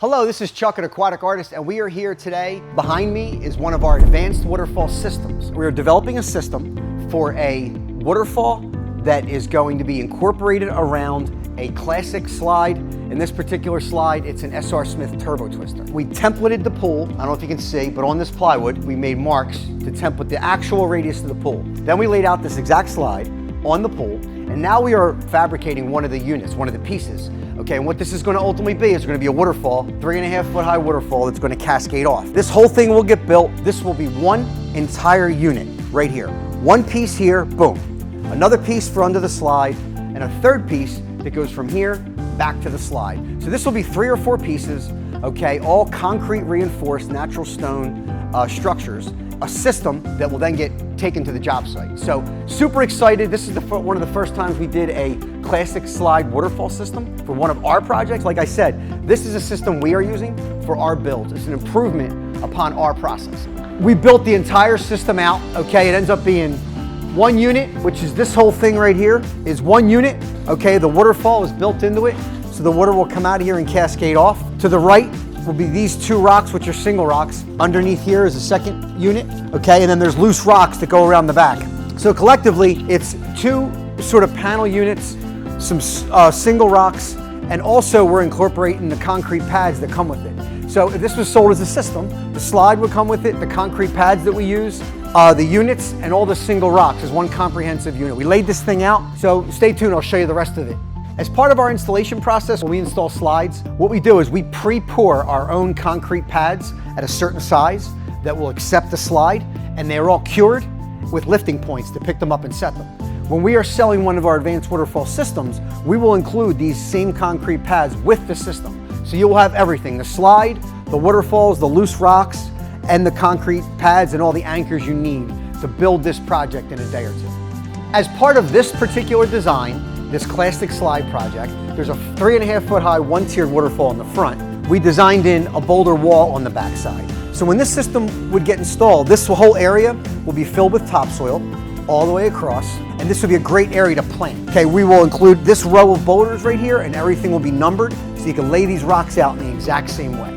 Hello, this is Chuck at Aquatic Artists, and we are here today. Behind me is one of our Advanced Waterfall Systems. We are developing a system for a waterfall that is going to be incorporated around a classic slide. In this particular slide, it's an S.R. Smith turbo twister. We templated the pool, I don't know if you can see, but on this plywood, we made marks to template the actual radius of the pool. Then we laid out this exact slide on the pool, and now we are fabricating one of the units, one of the pieces. Okay, and what this is going to ultimately be is going to be a waterfall, 3.5 foot high waterfall that's going to cascade off. This whole thing will get built. This will be one entire unit right here. One piece here, boom. Another piece for under the slide, and a third piece that goes from here back to the slide. So this will be 3 or 4 pieces, okay, all concrete reinforced natural stone structures, a system that will then get taken to the job site. So super excited. This is one of the first times we did a classic slide waterfall system for one of our projects. Like I said, this is a system we are using for our builds. It's an improvement upon our process. We built the entire system out, okay? It ends up being one unit, which is this whole thing right here, is one unit, okay? The waterfall is built into it, so the water will come out of here and cascade off. To the right will be these 2 rocks, which are single rocks. Underneath here is a second unit, okay? And then there's loose rocks that go around the back. So collectively, it's 2 sort of panel units, some single rocks, and also we're incorporating the concrete pads that come with it. So if this was sold as a system, the slide would come with it, the concrete pads that we use, the units, and all the single rocks as one comprehensive unit. We laid this thing out, so stay tuned, I'll show you the rest of it. As part of our installation process, when we install slides, what we do is we pre-pour our own concrete pads at a certain size that will accept the slide, and they're all cured with lifting points to pick them up and set them. When we are selling one of our Advanced Waterfall Systems, we will include these same concrete pads with the system. So you'll have everything, the slide, the waterfalls, the loose rocks, and the concrete pads and all the anchors you need to build this project in a day or 2. As part of this particular design, this classic slide project, there's a 3.5 foot high, 1-tiered waterfall in the front. We designed in a boulder wall on the back side. So when this system would get installed, this whole area will be filled with topsoil all the way across, and this would be a great area to plant. Okay, we will include this row of boulders right here, and everything will be numbered, so you can lay these rocks out in the exact same way.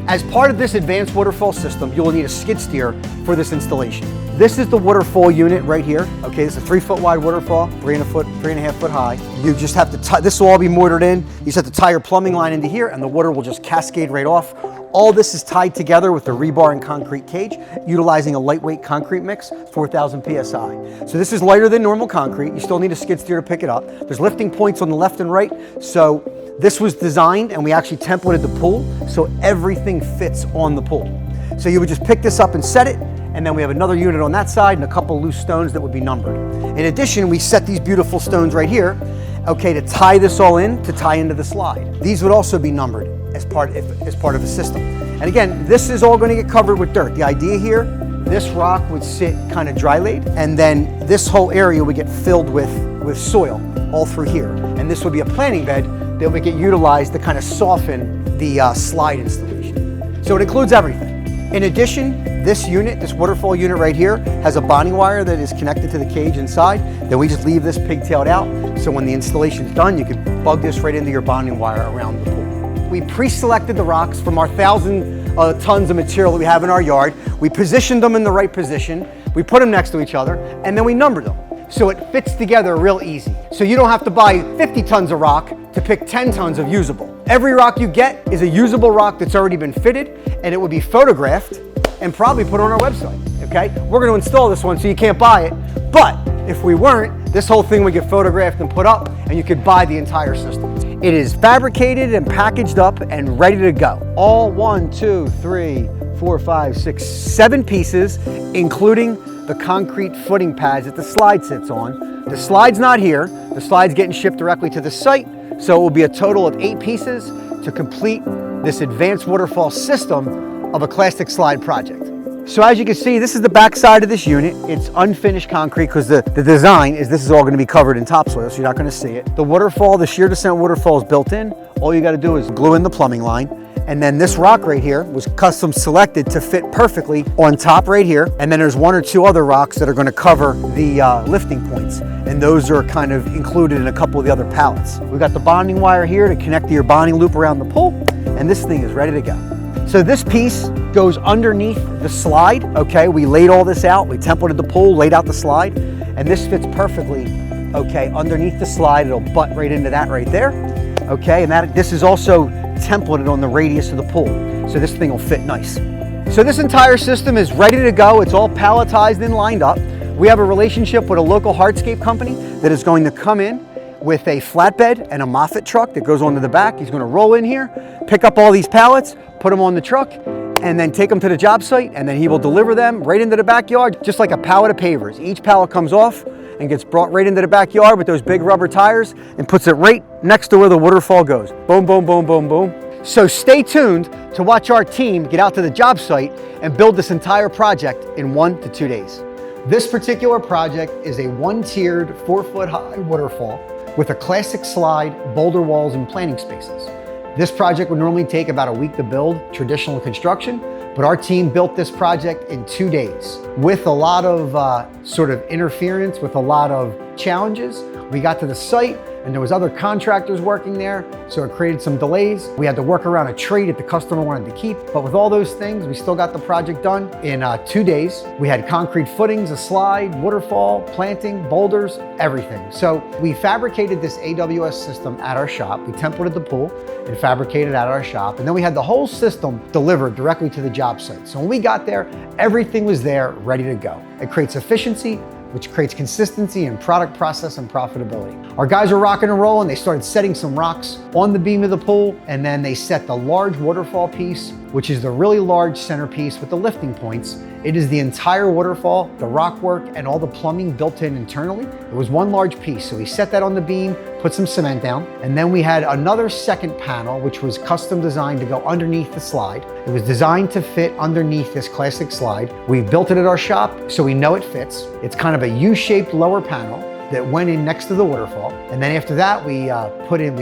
As part of this advanced waterfall system, you will need a skid steer for this installation. This is the waterfall unit right here. Okay, this is a 3 foot wide waterfall, 3.5 foot high. You just have to tie, this will all be mortared in. You just have to tie your plumbing line into here and the water will just cascade right off. All this is tied together with the rebar and concrete cage, utilizing a lightweight concrete mix, 4,000 PSI. So this is lighter than normal concrete. You still need a skid steer to pick it up. There's lifting points on the left and right. So this was designed, and we actually templated the pool, so everything fits on the pool. So you would just pick this up and set it, and then we have another unit on that side and a couple loose stones that would be numbered. In addition, we set these beautiful stones right here, okay, to tie this all in, to tie into the slide. These would also be numbered as part of the system. And again, this is all going to get covered with dirt. The idea here, this rock would sit kind of dry laid, and then this whole area would get filled with soil all through here. And this would be a planting bed that would get utilized to kind of soften the slide installation. So it includes everything. In addition, this unit, this waterfall unit right here, has a bonding wire that is connected to the cage inside. Then we just leave this pigtailed out, so when the installation is done, you can plug this right into your bonding wire around the pool. We pre-selected the rocks from our 1,000 tons of material that we have in our yard. We positioned them in the right position. We put them next to each other, and then we numbered them. So it fits together real easy. So you don't have to buy 50 tons of rock to pick 10 tons of usable. Every rock you get is a usable rock that's already been fitted, and it will be photographed and probably put on our website, okay? We're gonna install this one so you can't buy it, but if we weren't, this whole thing would get photographed and put up, and you could buy the entire system. It is fabricated and packaged up and ready to go. All 1, 2, 3, 4, 5, 6, 7 pieces, including the concrete footing pads that the slide sits on. The slide's not here. The slide's getting shipped directly to the site. So it will be a total of 8 pieces to complete this advanced waterfall system of a classic slide project. So as you can see, this is the back side of this unit. It's unfinished concrete because the design is this is all going to be covered in topsoil, so you're not going to see it. The waterfall, the shear descent waterfall is built in. All you got to do is glue in the plumbing line. And then this rock right here was custom selected to fit perfectly on top right here. And then there's one or two other rocks that are going to cover the lifting points. And those are kind of included in a couple of the other pallets. We've got the bonding wire here to connect to your bonding loop around the pool. And this thing is ready to go. So this piece goes underneath the slide. Okay, we laid all this out. We templated the pool, laid out the slide. And this fits perfectly, okay, underneath the slide. It'll butt right into that right there. Okay, and this is also templated on the radius of the pool. So this thing will fit nice. So this entire system is ready to go. It's all palletized and lined up. We have a relationship with a local hardscape company that is going to come in with a flatbed and a Moffett truck that goes onto the back. He's going to roll in here, pick up all these pallets, put them on the truck, and then take them to the job site, and then he will deliver them right into the backyard, just like a pallet of pavers. Each pallet comes off and gets brought right into the backyard with those big rubber tires and puts it right next to where the waterfall goes. Boom, boom, boom, boom, boom. So stay tuned to watch our team get out to the job site and build this entire project in 1 to 2 days. This particular project is a one-tiered, 4-foot-high waterfall with a classic slide, boulder walls, and planting spaces. This project would normally take about a week to build, traditional construction, but our team built this project in 2 days. With a lot of sort of interference, with a lot of challenges, we got to the site and there was other contractors working there, so it created some delays. We had to work around a tree that the customer wanted to keep, but with all those things, we still got the project done in 2 days. We had concrete footings, a slide, waterfall, planting, boulders, everything. So we fabricated this AWS system at our shop. We templated the pool and fabricated at our shop, and then we had the whole system delivered directly to the job site. So when we got there, everything was there, ready to go. It creates efficiency, which creates consistency in product process and profitability. Our guys are rocking and rolling. They started setting some rocks on the beam of the pool, and then they set the large waterfall piece, which is the really large centerpiece with the lifting points. It is the entire waterfall, the rock work, and all the plumbing built in internally. It was one large piece, so we set that on the beam, put some cement down, and then we had another second panel, which was custom designed to go underneath the slide. It was designed to fit underneath this classic slide. We built it at our shop, so we know it fits. It's kind of a U-shaped lower panel that went in next to the waterfall. And then after that, we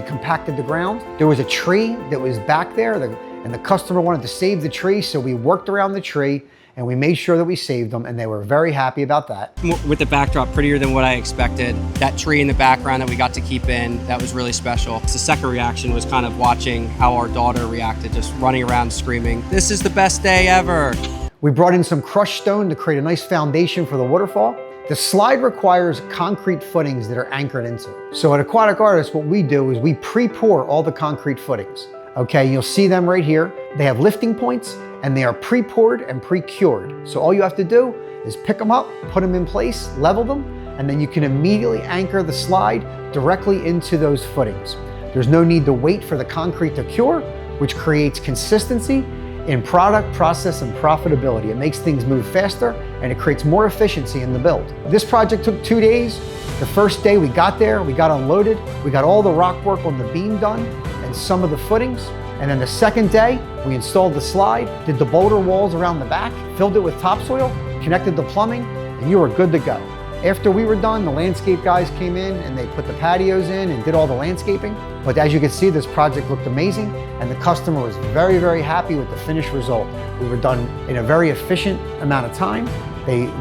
compacted the ground. There was a tree that was back there, and the customer wanted to save the tree, so we worked around the tree and we made sure that we saved them, and they were very happy about that. With the backdrop, prettier than what I expected. That tree in the background that we got to keep in, that was really special. The second reaction was kind of watching how our daughter reacted, just running around screaming, "This is the best day ever." We brought in some crushed stone to create a nice foundation for the waterfall. The slide requires concrete footings that are anchored into. So at Aquatic Artists, what we do is we pre-pour all the concrete footings. Okay, you'll see them right here. They have lifting points, and they are pre-poured and pre-cured. So all you have to do is pick them up, put them in place, level them, and then you can immediately anchor the slide directly into those footings. There's no need to wait for the concrete to cure, which creates consistency in product, process, and profitability. It makes things move faster, and it creates more efficiency in the build. This project took 2 days. The first day we got there, we got unloaded, we got all the rock work on the beam done and some of the footings. And then the second day, we installed the slide, did the boulder walls around the back, filled it with topsoil, connected the plumbing, and you were good to go. After we were done, the landscape guys came in and they put the patios in and did all the landscaping. But as you can see, this project looked amazing, and the customer was very, very happy with the finished result. We were done in a very efficient amount of time.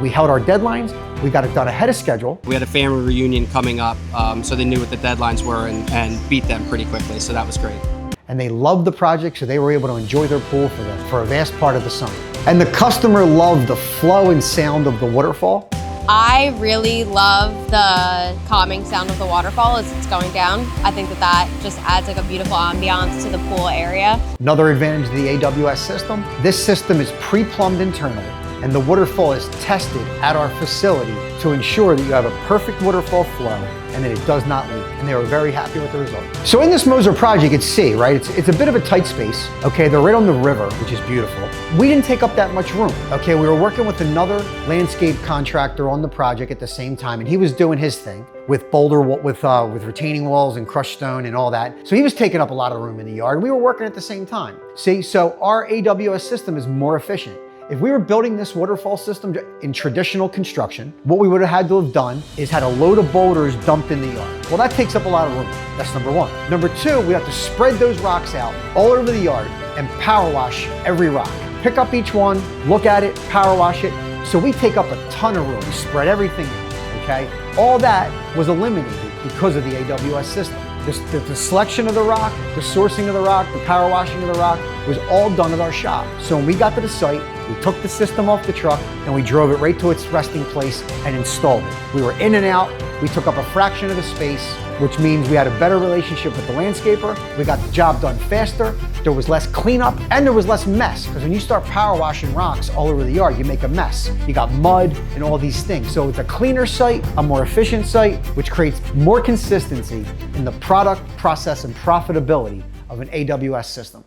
We held our deadlines. We got it done ahead of schedule. We had a family reunion coming up, so they knew what the deadlines were and beat them pretty quickly, so that was great. And they loved the project, so they were able to enjoy their pool for a vast part of the summer. And the customer loved the flow and sound of the waterfall. I really love the calming sound of the waterfall as it's going down. I think that just adds like a beautiful ambiance to the pool area. Another advantage of the AWS system, this system is pre-plumbed internally, and the waterfall is tested at our facility to ensure that you have a perfect waterfall flow and that it does not leak. And they were very happy with the result. So in this Moser project, you can see, right, it's a bit of a tight space. Okay, they're right on the river, which is beautiful. We didn't take up that much room. Okay, we were working with another landscape contractor on the project at the same time, and he was doing his thing with with retaining walls and crushed stone and all that. So he was taking up a lot of room in the yard, and we were working at the same time. See, so our AWS system is more efficient. If we were building this waterfall system in traditional construction, what we would have had to have done is had a load of boulders dumped in the yard. Well, that takes up a lot of room. That's number one. Number two, we have to spread those rocks out all over the yard. and power wash every rock. Pick up each one, look at it, power wash it. So we take up a ton of room, we spread everything out, okay? All that was eliminated because of the AWS system. The selection of the rock, the sourcing of the rock, the power washing of the rock was all done at our shop. So when we got to the site, we took the system off the truck and we drove it right to its resting place and installed it. We were in and out, we took up a fraction of the space, which means we had a better relationship with the landscaper. We got the job done faster, there was less cleanup, and there was less mess. Because when you start power washing rocks all over the yard, you make a mess. You got mud and all these things. So it's a cleaner site, a more efficient site, which creates more consistency in the product, process, and profitability of an AWS system.